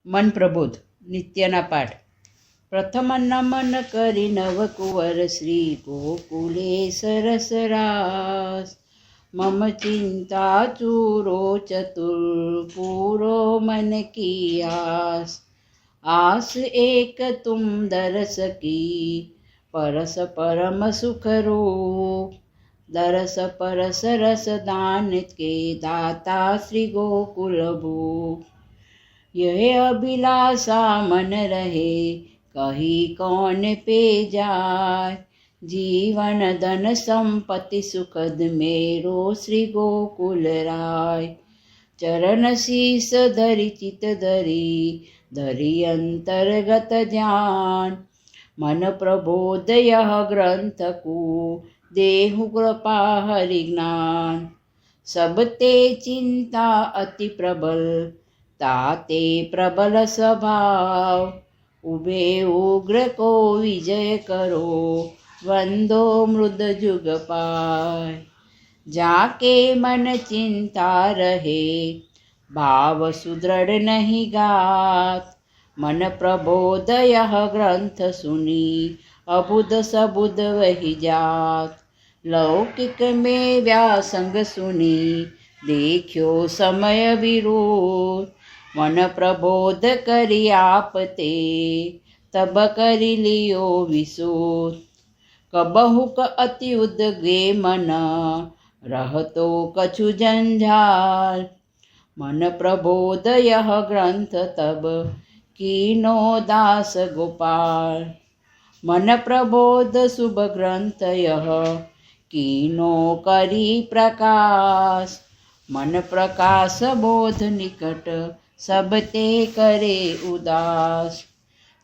મન પ્રબોધ નિત્યના પાઠ. પ્રથમ નમન કરી નવકુંવર શ્રી ગોકુલે સરસ રાસ. મમ ચિંતા ચૂરો ચતુર પૂરો મન કી આસ. આસ એક તુમ દરસ કી પરસ પરમ સુખ રૂપ. દરસ પરસ રસ દાન के दाता श्री गोकुल भूप. यह अभिलाषा मन रहे कही कौन पे जाय. जीवन धन संपत्ति सुखद मेरो श्री गोकुल राय. चरण शीस धरि चित धरि धरि अंतर्गत ध्यान. मन प्रबोध यह ग्रंथ को देहु कृपा हरि ज्ञान. सब ते चिंता अति प्रबल ताते प्रबल स्वभाव. उभे उग्र को विजय करो वंदो मृद जुग पाय. जाके मन चिंता रहे भाव सुदृढ़ नहीं गात. मन प्रबोध यह ग्रंथ सुनी अबुध सबुध वही जात. लौकिक में व्यासंग सुनी देखो समय विरोध. मन प्रबोध करी आप ते तब करी लियो विशोध. कबहु क अति उद्गे मन रहतो कछु जंजाल. मन प्रबोध यह ग्रंथ तब कीनो दास गोपाल. मन प्रबोध शुभ ग्रंथ यह कीनो करी प्रकाश. मन प्रकाश बोध निकट सब ते करे उदास.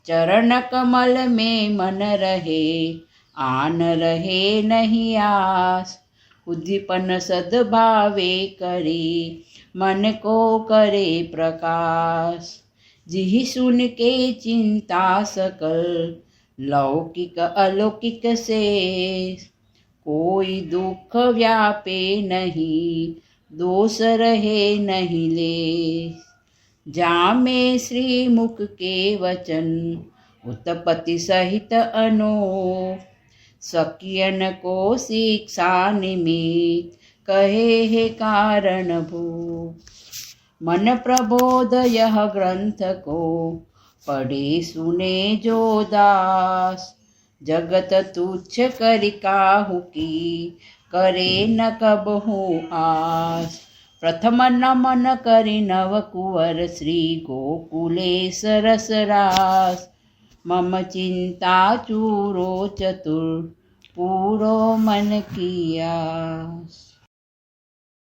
चरण कमल में मन रहे आन रहे नहीं आस. उद्दीपन सद्भावे करी मन को करे प्रकाश. जिहि सुन के चिंता सकल लौकिक अलौकिक शेष. कोई दुख व्यापे नहीं दोष रहे नहीं लेश. जामे श्री मुख के वचन उत्पत्ति सहित अनूप. सकियन को शिक्षा निमित्त कहे है कारण भूप. मन प्रबोध यह ग्रंथ को पढ़े सुने जो दास. जगत तुच्छ करि काहू की करे न कबहू आस. प्रथम नमन करि नव कुंवर श्री गोकुले सरस रास. मम चिंता चूरो चतुर पूरो मन की आस.